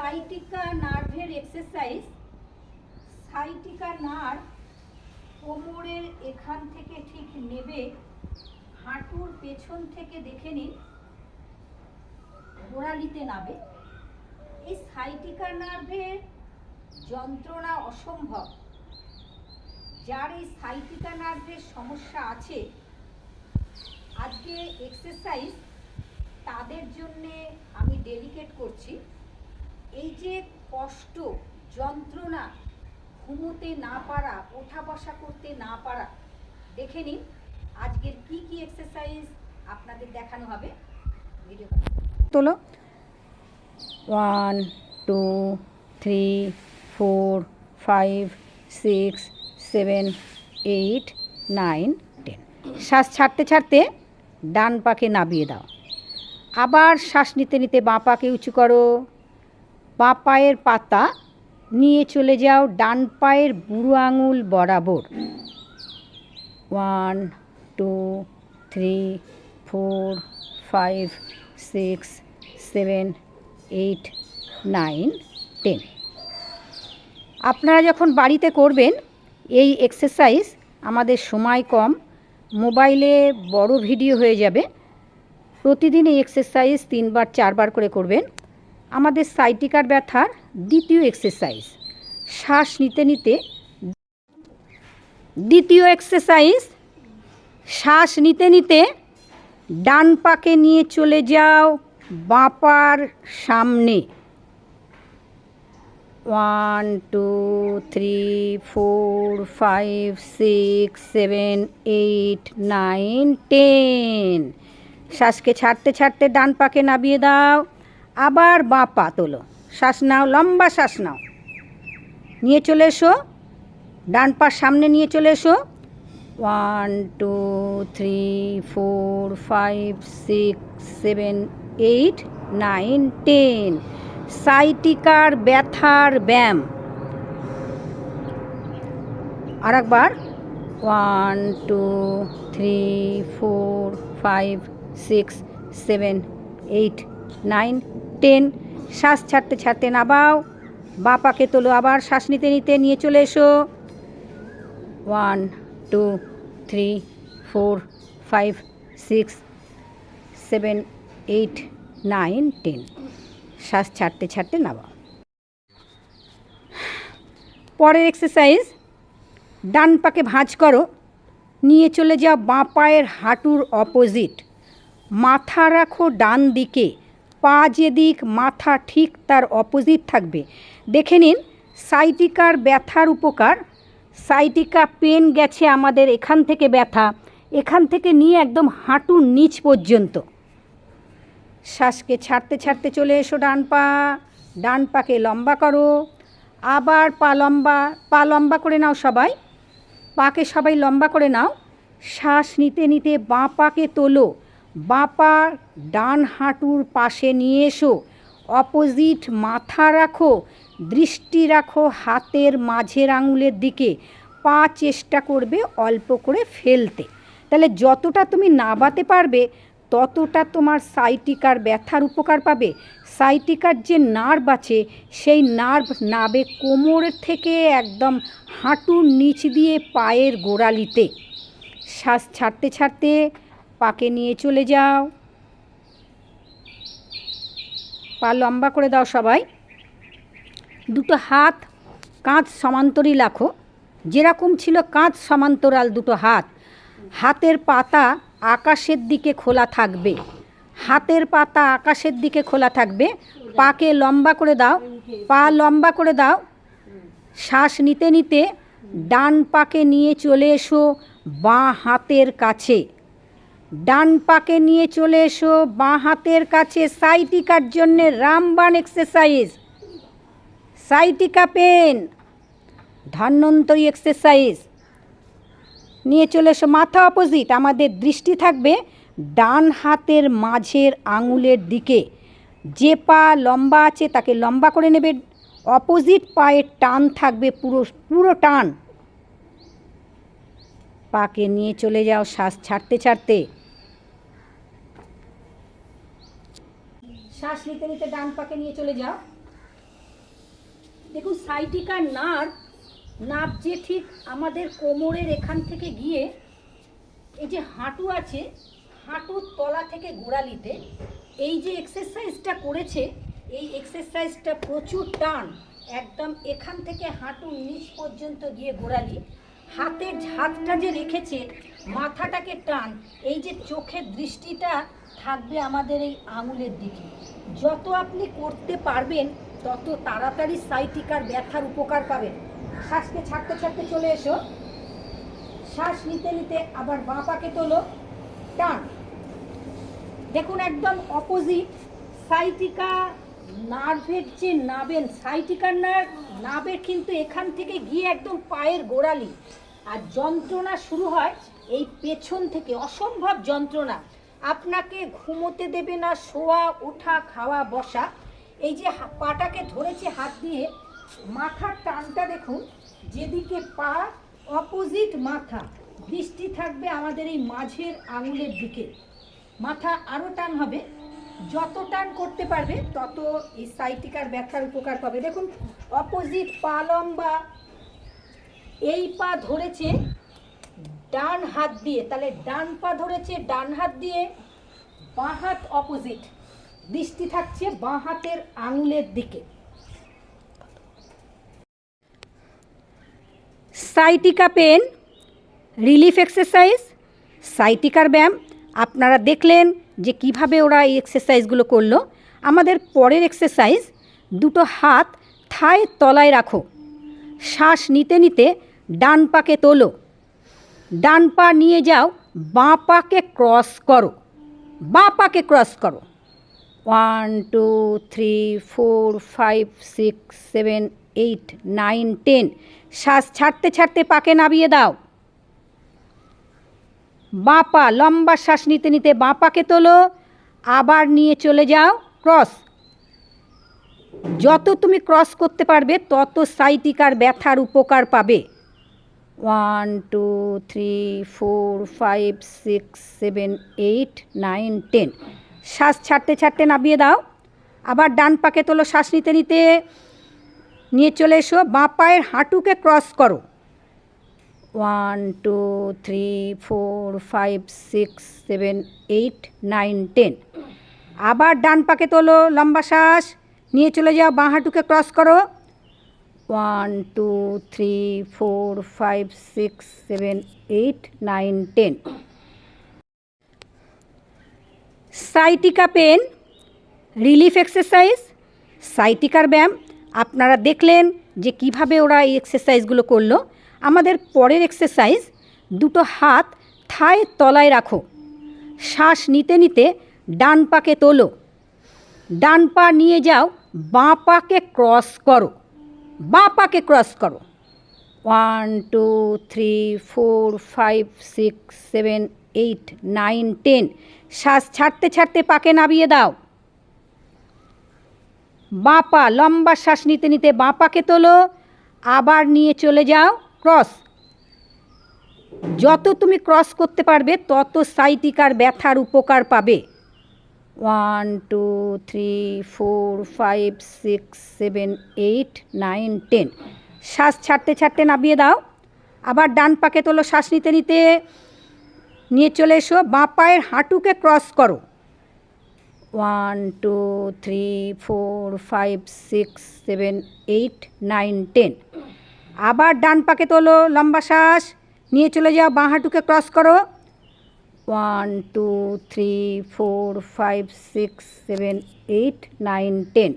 Sciatica নার্ভের exercise. Sciatica nerve কোমরের এখান থেকে ঠিক নেবে হাঁটুর পেছন থেকে দেখে নিন গোড়ালিতে নাবে। এই সাইটিকা নার্ভের যন্ত্রণা অসম্ভব। যার এই সাইটিকা নার্ভের সমস্যা আছে, আজকে এক্সারসাইজ তাদের জন্যে আমি ডেডিকেট করছি। এই যে কষ্ট, যন্ত্রণা, ঘুমোতে না পারা, ওঠা বসা করতে না পারা, দেখে নিন আজকের কি কি এক্সারসাইজ আপনাদের দেখানো হবে। ভিডিও তোলো। 1 2 3 4 5 6 7 8 9 10। শ্বাস ছাড়তে ছাড়তে ডান পাকে নামিয়ে দাও। আবার শ্বাস নিতে নিতে বাঁ পাকে উঁচু করো। বাঁ পায়ের পাতা নিয়ে চলে যাও ডান পায়ের বুড়ো আঙুল বরাবর। 1 2 3 4 5 6 7 8 9 10। আপনারা যখন বাড়িতে করবেন এই এক্সারসাইজ, আমাদের সময় কম, মোবাইলে বড় ভিডিও হয়ে যাবে। প্রতিদিন এই এক্সারসাইজ 3 বার 4 বার করে করবেন। আমাদের সাইটিকার ব্যথার দ্বিতীয় এক্সারসাইজ। শ্বাস নিতে নিতে দ্বিতীয় এক্সারসাইজ, শ্বাস নিতে নিতে ডান পাকে নিয়ে চলে যাও বাঁ পার সামনে। 1 2 3 4 5 6 7 8 9 10। শ্বাসকে ছাড়তে ছাড়তে ডান পাকে নামিয়ে দাও। আবার বাঁ পা তোলো। শ্বাস নাও, লম্বা শ্বাস নাও। নিয়ে চলে এসো ডান পার সামনে, নিয়ে চলে এসো। 1 2 3 4 5 6 7 8 9 10। সাইটিকার ব্যথার ব্যায়াম। আর একবার 1 2 3 4 5 6 7 8 9 10। শ্বাস ছাড়তে ছাড়তে নামাও, বাঁ পাকে তোলো। আবার শ্বাস নিতে নিতে নিয়ে চলে এসো। 1 2 3 4 5 6 7 8 9 10। শ্বাস ছাড়তে ছাড়তে নামাও। পরের এক্সারসাইজ, ডান পাকে ভাঁজ করো, নিয়ে চলে যাও বাঁ পায়ের হাঁটুর অপোজিট। মাথা রাখো ডান দিকে, পা যেদিক মাথা ঠিক তার অপোজিট থাকবে। দেখে নিন সাইটিকার ব্যথার উপকার। সাইটিকা পেন গেছে আমাদের এখান থেকে ব্যথা, এখান থেকে নিয়ে একদম হাঁটুর নিচ পর্যন্ত। শ্বাসকে ছাড়তে ছাড়তে চলে এসো ডান পা। ডান পাকে লম্বা করো। আবার পা লম্বা করে নাও সবাই। পাকে সবাই লম্বা করে নাও। শ্বাস নিতে নিতে বাঁ পাকে তোলো। বাঁ পা ডান হাঁটুর পাশে নিয়ে এসো। অপোজিট মাথা রাখো, দৃষ্টি রাখো হাতের মাঝের আঙুলের দিকে। পা চেষ্টা করবে অল্প করে ফেলতে। তাহলে যতটা তুমি নাবাতে পারবে ততটা তোমার সাইটিকার ব্যথার উপকার পাবে। সাইটিকার যে নার্ভ আছে সেই নার্ভ নাবে কোমরের থেকে একদম হাঁটুর নিচ দিয়ে পায়ের গোড়ালিতে। শ্বাস ছাড়তে ছাড়তে পাকে নিয়ে চলে যাও। পা লম্বা করে দাও সবাই। দুটো হাত কাঁধ সমান্তরাল রাখো, যেরকম ছিল কাঁধ সমান্তরাল দুটো হাত। হাতের পাতা আকাশের দিকে খোলা থাকবে। হাতের পাতা আকাশের দিকে খোলা থাকবে। পাকে লম্বা করে দাও, পা লম্বা করে দাও। শ্বাস নিতে নিতে ডান পাকে নিয়ে চলে এসো বাঁ হাতের কাছে। ডান পাকে নিয়ে চলে এসো বাঁ হাতের কাছে। সাইটিকার জন্যে রামবাণ এক্সারসাইজ। সাইটিকা পেন ধন্বন্তরী এক্সারসাইজ। নিয়ে চলে এসো মাথা অপোজিট। আমাদের দৃষ্টি থাকবে ডান হাতের মাঝের আঙুলের দিকে। যে পা লম্বা আছে তাকে লম্বা করে নেবে। অপোজিট পায়ের টান থাকবে, পুরো টান। পাকে নিয়ে চলে যাও শ্বাস ছাড়তে ছাড়তে। শ্বাস নিতে নিতে ডান পাকে নিয়ে চলে যাও। দেখুন সাইটিকা নার্ভ যে ঠিক আমাদের কোমরের এখান থেকে গিয়ে এই যে হাঁটু আছে, হাঁটুর তলা থেকে গোড়ালিতে এই যে এক্সারসাইজটা করেছে, এই এক্সারসাইজটা প্রচুর টান, একদম এখান থেকে হাঁটুর নিচ পর্যন্ত গিয়ে গোড়ালি, হাতটা যে রেখেছে, মাথাটাকে টান, এই যে চোখের দৃষ্টিটা থাকবে আমাদের এই আঙুলের দিকে। যত আপনি করতে পারবেন তত তাড়াতাড়ি সাইটিকার ব্যথার উপকার পাবেন। শ্বাসকে ছাড়তে ছাড়তে চলে এসো, শ্বাস নিতে নিতে আবার বাঁ পাকে তোলো, টান। দেখুন একদম অপোজিট, সাইটিকা নার্ভের যে নাবেন, সাইটিকার নার্ভের কিন্তু এখান থেকে গিয়ে একদম পায়ের গোড়ালি, আর যন্ত্রণা শুরু হয় এই পেছন থেকে, অসম্ভব যন্ত্রণা, আপনাকে ঘুমোতে দেবে না, শোয়া ওঠা খাওয়া বসা। এই যে পাটাকে ধরেছে হাত দিয়ে, মাথার টানটা দেখুন, যেদিকে পা অপোজিট মাথা, দৃষ্টি থাকবে আমাদের এই মাঝের আঙুলের দিকে, মাথা আরও টান হবে, যত টান করতে পারবে তত এই সাইটিকার ব্যথার উপকার পাবে। দেখুন অপোজিট পা লম্বা, এই পা ধরেছে ডান হাত দিয়ে, তাহলে ডান পা ধরেছে ডান হাত দিয়ে, বাঁ হাত অপোজিট, দৃষ্টি থাকছে বাঁ হাতের আঙুলের দিকে। সাইটিকা পেন রিলিফ এক্সারসাইজ, সাইটিকার ব্যায়াম আপনারা দেখলেন যে কিভাবে ওরা এই এক্সারসাইজগুলো করলো। আমাদের পরের এক্সারসাইজ, দুটো হাত থায়ের তলায় রাখো, শ্বাস নিতে নিতে ডান পাকে তোলো, ডান পা নিয়ে যাও, বাঁ পাকে ক্রস করো, বাঁ পাকে ক্রস করো, 1 2 3 4 5 6 7 8 9 10, শ্বাস ছাড়তে ছাড়তে পাকে নামিয়ে দাও, বাঁ পা লম্বা শ্বাস নিতে নিতে বাঁ পাকে তোলো, আবার নিয়ে চলে যাও ক্রস। যত তুমি ক্রস করতে পারবে তত সাইটিকার ব্যথার উপকার পাবে। 1 2 3 4 5 6 7 8 9 10, শ্বাস ছাড়তে ছাড়তে নামিয়ে দাও, আবার ডান পাকে তোলো, শ্বাস নিতে নিতে নিয়ে চলে এসো, বাঁ পায়ের হাঁটুকে ক্রস করো, 1 2 3 4 5 6 7 8 9 10, আবার ডান পাকে তোলো, লম্বা শ্বাস নিয়ে চলে যাও, বাঁ হাঁটুকে ক্রস করো, 1 2 3 4 5 6 7 8 9 10। সাইটিকা পেন রিলিফ এক্সারসাইজ, সাইটিকার ব্যায়াম আপনারা দেখলেন যে কিভাবে ওরা এই এক্সারসাইজগুলো করলো। আমাদের পরের এক্সারসাইজ, দুটো হাত থায়ের তলায় রাখো, শ্বাস নিতে নিতে ডান পাকে তোলো, ডান পা নিয়ে যাও, বাঁ পাকে ক্রস করো, বাঁ পাকে ক্রস করো, 1 2 3 4 5 6 7 8 9 10, শ্বাস ছাড়তে ছাড়তে পাকে নামিয়ে দাও, বাঁ পা লম্বা শ্বাস নিতে নিতে বাঁ পাকে তোলো, আবার নিয়ে চলে যাও ক্রস। যত তুমি ক্রস করতে পারবে তত সাইটিকার ব্যথার উপকার পাবে। 1 2 3 4 5 6 7 8 9 10, শ্বাস ছাড়তে ছাড়তে নামিয়ে দাও, আবার ডান পাকে তোলো, শ্বাস নিতে নিতে নিয়ে চলে এসো, বাঁ পায়ের হাঁটুকে ক্রস করো, 1 2 3 4 5 6 7 8 9 10, আবার ডান পাকে তোলো, লম্বা শ্বাস নিয়ে চলে যাও, বাঁ হাঁটুকে ক্রস করো, 1 2 3 4 5 6 7 8 9 10।